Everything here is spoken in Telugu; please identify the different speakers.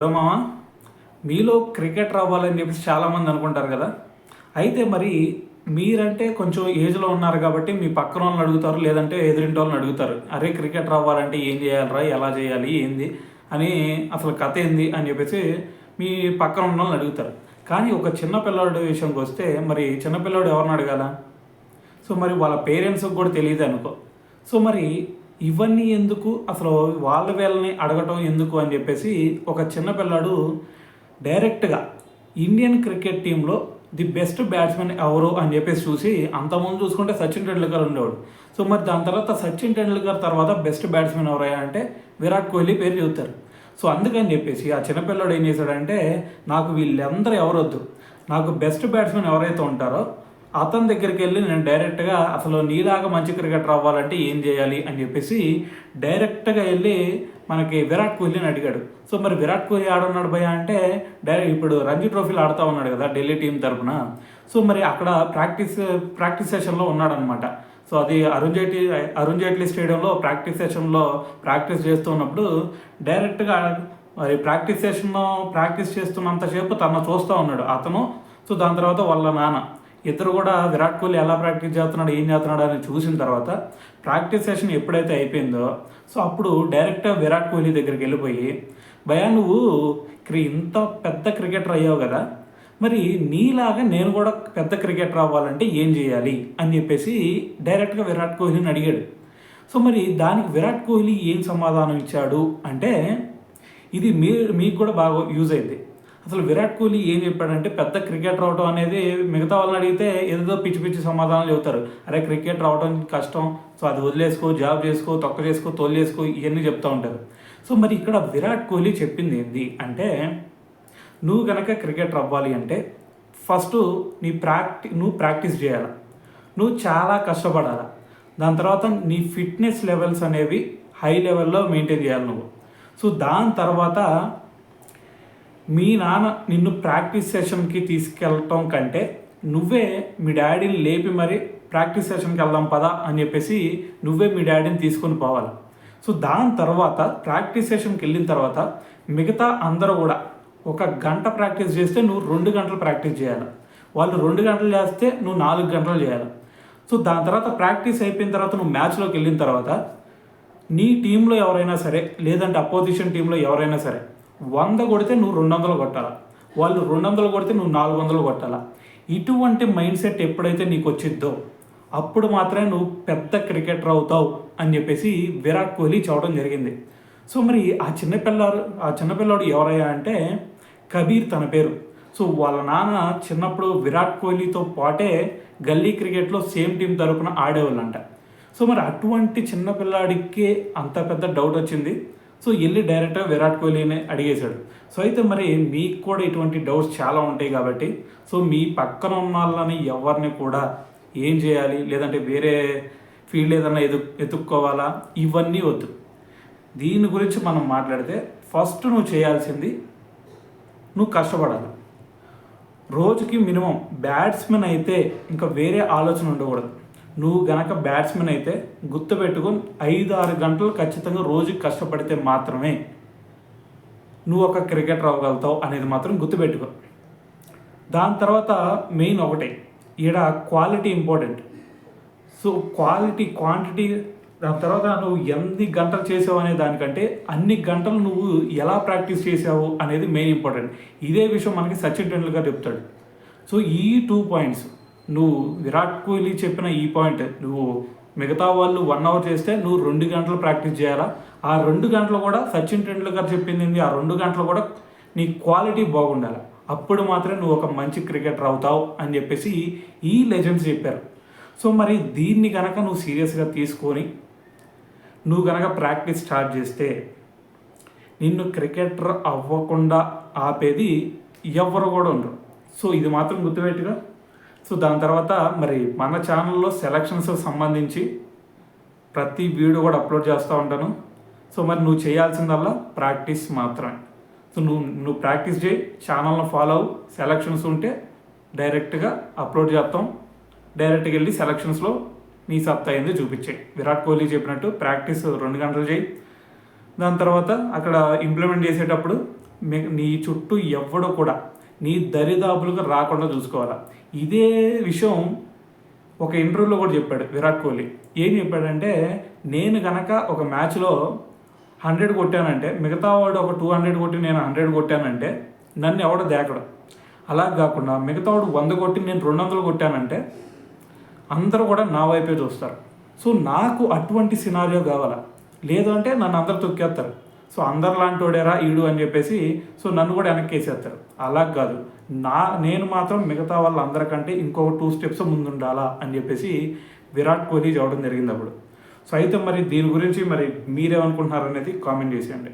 Speaker 1: హలో మామ, మీలో క్రికెటర్ అవ్వాలని చెప్పేసి చాలామంది అనుకుంటారు కదా. అయితే మరి మీరంటే కొంచెం ఏజ్లో ఉన్నారు కాబట్టి మీ పక్కన వాళ్ళని అడుగుతారు, లేదంటే ఎదురింటి వాళ్ళని అడుగుతారు. అరే క్రికెటర్ అవ్వాలంటే ఏం చేయాలరా, ఎలా చేయాలి, ఏంది అని, అసలు కథ ఏంది అని చెప్పేసి మీ పక్కన ఉన్న వాళ్ళని అడుగుతారు. కానీ ఒక చిన్న పిల్లాడి విషయంకి వస్తే మరి చిన్నపిల్లాడు ఎవరిని అడగాల? సో మరి వాళ్ళ పేరెంట్స్కి కూడా తెలియదు అనుకో. సో మరి ఇవన్నీ ఎందుకు, అసలు వీళ్ళని అడగటం ఎందుకు అని చెప్పేసి ఒక చిన్న పిల్లాడు డైరెక్ట్గా ఇండియన్ క్రికెట్ టీంలో ది బెస్ట్ బ్యాట్స్మెన్ ఎవరు అని చెప్పేసి చూసి, అంతకుముందు చూసుకుంటే సచిన్ టెండూల్కర్ ఉండేవాడు. సో మరి దాని తర్వాత సచిన్ టెండూల్కర్ తర్వాత బెస్ట్ బ్యాట్స్మెన్ ఎవరయ్యా అంటే విరాట్ కోహ్లీ పేరు చెబుతారు. సో అందుకని చెప్పేసి ఆ చిన్నపిల్లాడు ఏం చేశాడంటే, నాకు వీళ్ళందరూ ఎవరొద్దు, నాకు బెస్ట్ బ్యాట్స్మెన్ ఎవరైతే ఉంటారో అతని దగ్గరికి వెళ్ళి నేను డైరెక్ట్గా అసలు నీలాగా మంచి క్రికెటర్ అవ్వాలంటే ఏం చేయాలి అని చెప్పేసి డైరెక్ట్గా వెళ్ళి మనకి విరాట్ కోహ్లీని అడిగాడు. సో మరి విరాట్ కోహ్లీ ఆడున్నాడు భయ అంటే ఇప్పుడు రంజీ ట్రోఫీలు ఆడుతూ ఉన్నాడు కదా ఢిల్లీ టీం తరఫున. సో మరి అక్కడ ప్రాక్టీస్ సెషన్లో ఉన్నాడనమాట. సో అది అరుణ్ జైట్లీ స్టేడియంలో ప్రాక్టీస్ సెషన్లో ప్రాక్టీస్ చేస్తూ ఉన్నప్పుడు డైరెక్ట్గా మరి ప్రాక్టీస్ చేస్తున్నంతసేపు తను చూస్తూ ఉన్నాడు అతను. సో దాని తర్వాత వాళ్ళ నాన్న ఇద్దరు కూడా విరాట్ కోహ్లీ ఎలా ప్రాక్టీస్ చేస్తున్నాడు, ఏం చేస్తున్నాడు అని చూసిన తర్వాత ప్రాక్టీస్ సెషన్ ఎప్పుడైతే అయిపోయిందో, సో అప్పుడు డైరెక్ట్గా విరాట్ కోహ్లీ దగ్గరికి వెళ్ళిపోయి, భయా నువ్వు ఇంత పెద్ద క్రికెటర్ అయ్యావు కదా, మరి నీలాగా నేను కూడా పెద్ద క్రికెటర్ అవ్వాలంటే ఏం చేయాలి అని చెప్పేసి డైరెక్ట్గా విరాట్ కోహ్లీని అడిగాడు. సో మరి దానికి విరాట్ కోహ్లీ ఏం సమాధానం ఇచ్చాడు అంటే, ఇది మీకు కూడా బాగా యూజ్ అయింది. అసలు విరాట్ కోహ్లీ ఏం చెప్పాడంటే, పెద్ద క్రికెటర్ అవడం అనేది మిగతా వాళ్ళని అడిగితే ఏదో పిచ్చి పిచ్చి సమాధానాలు చెబుతారు. అరే క్రికెటర్ అవడం కష్టం, సో అది వదిలేసుకో, జాబ్ చేసుకో, తొక్క చేసుకో, తోలు చేసుకో, ఇవన్నీ చెప్తూ ఉంటారు. సో మరి ఇక్కడ విరాట్ కోహ్లీ చెప్పింది ఏంటి అంటే, నువ్వు కనుక క్రికెటర్ అవ్వాలి అంటే ఫస్ట్ నువ్వు ప్రాక్టీస్ చేయాలి, నువ్వు చాలా కష్టపడాలి. దాని తర్వాత నీ ఫిట్నెస్ లెవెల్స్ అనేవి హై లెవెల్లో మెయింటైన్ చేయాలి నువ్వు. సో దాని తర్వాత మీ నాన్న నిన్ను ప్రాక్టీస్ సెషన్కి తీసుకెళ్ళటం కంటే నువ్వే మీ డాడీని లేపి మరి ప్రాక్టీస్ సెషన్కి వెళ్దాం పదా అని చెప్పేసి నువ్వే మీ డాడీని తీసుకొని పోవాలి. సో దాని తర్వాత ప్రాక్టీస్ సెషన్కి వెళ్ళిన తర్వాత మిగతా అందరూ కూడా 1 గంట ప్రాక్టీస్ చేస్తే నువ్వు 2 గంటలు ప్రాక్టీస్ చేయాలి, వాళ్ళు 2 గంటలు చేస్తే నువ్వు 4 గంటలు చేయాలి. సో దాని తర్వాత ప్రాక్టీస్ అయిపోయిన తర్వాత నువ్వు మ్యాచ్లోకి వెళ్ళిన తర్వాత నీ టీంలో ఎవరైనా సరే, లేదంటే అపోజిషన్ టీంలో ఎవరైనా సరే 100 కొడితే నువ్వు 200 కొట్టాలా, వాళ్ళు 200 కొడితే నువ్వు 400 కొట్టాలా. ఇటువంటి మైండ్ సెట్ ఎప్పుడైతే నీకు వచ్చిద్దో అప్పుడు మాత్రమే నువ్వు పెద్ద క్రికెటర్ అవుతావు అని చెప్పేసి విరాట్ కోహ్లీ చెప్పడం జరిగింది. సో మరి ఆ చిన్నపిల్లాడు ఎవరయ్యా అంటే కబీర్ తన పేరు. సో వాళ్ళ నాన్న చిన్నప్పుడు విరాట్ కోహ్లీతో పాటే గల్లీ క్రికెట్లో సేమ్ టీం తరపున ఆడేవాళ్ళంట. సో మరి అటువంటి చిన్నపిల్లాడికి అంత పెద్ద డౌట్ వచ్చింది. సో వెళ్ళి డైరెక్ట్గా విరాట్ కోహ్లీని అడిగేశాడు. సో అయితే మరి మీకు కూడా ఇటువంటి డౌట్స్ చాలా ఉంటాయి కాబట్టి, సో మీ పక్కన ఉన్న వాళ్ళని ఎవరిని కూడా ఏం చేయాలి, లేదంటే వేరే ఫీల్డ్ ఏదైనా ఎత్తుక్కోవాలా, ఇవన్నీ వద్దు. దీని గురించి మనం మాట్లాడితే ఫస్ట్ నువ్వు చేయాల్సింది నువ్వు కష్టపడాలి. రోజుకి మినిమం బ్యాట్స్మెన్ అయితే ఇంకా వేరే ఆలోచన ఉండకూడదు. నువ్వు గనక బ్యాట్స్మెన్ అయితే గుర్తుపెట్టుకొని 5-6 గంటలు ఖచ్చితంగా రోజుకి కష్టపడితే మాత్రమే నువ్వు ఒక క్రికెటర్ అవ్వగలుగుతావు అనేది మాత్రం గుర్తుపెట్టుకో. దాని తర్వాత మెయిన్ ఒకటే, ఈడ క్వాలిటీ ఇంపార్టెంట్. సో క్వాంటిటీ దాని తర్వాత నువ్వు ఎన్ని గంటలు చేసావు అనే దానికంటే అన్ని గంటలు నువ్వు ఎలా ప్రాక్టీస్ చేసావు అనేది మెయిన్ ఇంపార్టెంట్. ఇదే విషయం మనకి సచిన్ టెండూల్కర్ చెప్తాడు. సో ఈ 2 పాయింట్స్, నువ్వు విరాట్ కోహ్లీ చెప్పిన ఈ పాయింట్, నువ్వు మిగతా వాళ్ళు 1 అవర్ చేస్తే నువ్వు 2 గంటలు ప్రాక్టీస్ చేయాలా. ఆ 2 గంటలు కూడా సచిన్ టెండూల్కర్ చెప్పింది, ఆ 2 గంటలు కూడా నీ క్వాలిటీ బాగుండాలి. అప్పుడు మాత్రమే నువ్వు ఒక మంచి క్రికెటర్ అవుతావు అని చెప్పేసి ఈ లెజెండ్స్ చెప్పారు. సో మరి దీన్ని కనుక నువ్వు సీరియస్గా తీసుకొని నువ్వు కనుక ప్రాక్టీస్ స్టార్ట్ చేస్తే నిన్ను క్రికెటర్ అవ్వకుండా ఆపేది ఎవరు కూడా ఉండరు. సో ఇది మాత్రం గుర్తుపెట్టుగా. సో దాని తర్వాత మరి మన ఛానల్లో సెలక్షన్స్ సంబంధించి ప్రతి వీడియో కూడా అప్లోడ్ చేస్తూ ఉంటాను. సో మరి నువ్వు చేయాల్సిందల్లా ప్రాక్టీస్ మాత్రమే. సో నువ్వు ప్రాక్టీస్ చేయి, ఛానల్ను ఫాలో అవ్వు. సెలక్షన్స్ ఉంటే డైరెక్ట్గా అప్లోడ్ చేస్తాం, డైరెక్ట్గా వెళ్ళి సెలక్షన్స్లో నీ సత్తా అయింది చూపించే. విరాట్ కోహ్లీ చెప్పినట్టు ప్రాక్టీస్ 2 గంటలు చేయి. దాని తర్వాత అక్కడ ఇంప్లిమెంట్ చేసేటప్పుడు నీ చుట్టూ ఎవ్వడు కూడా నీ దరిదాపులకు రాకుండా చూసుకోవాలా. ఇదే విషయం ఒక ఇంటర్వ్యూలో కూడా చెప్పాడు విరాట్ కోహ్లీ. ఏం చెప్పాడంటే, నేను కనుక ఒక మ్యాచ్లో 100 కొట్టానంటే, మిగతా వాడు ఒక 200 కొట్టి నేను 100 కొట్టానంటే నన్ను ఎవడో దేకడం. అలా కాకుండా మిగతా వాడు 100 కొట్టి నేను 200 కొట్టానంటే అందరూ కూడా నా వైపే చూస్తారు. సో నాకు అటువంటి సినారియో కావాలా. లేదు అంటే నన్ను అందరు తొక్కేస్తారు. సో అందరు లాంటి వాడేరా ఈడు అని చెప్పేసి సో నన్ను కూడా వెనక్కి వేసేస్తారు. అలా కాదు, నేను మాత్రం మిగతా వాళ్ళందరికంటే ఇంకొక 2 స్టెప్స్ ముందుండాలా అని చెప్పేసి విరాట్ కోహ్లీ చెప్పడం జరిగింది అప్పుడు. సో అయితే మరి దీని గురించి మరి మీరేమనుకుంటున్నారు అనేది కామెంట్ చేసేయండి.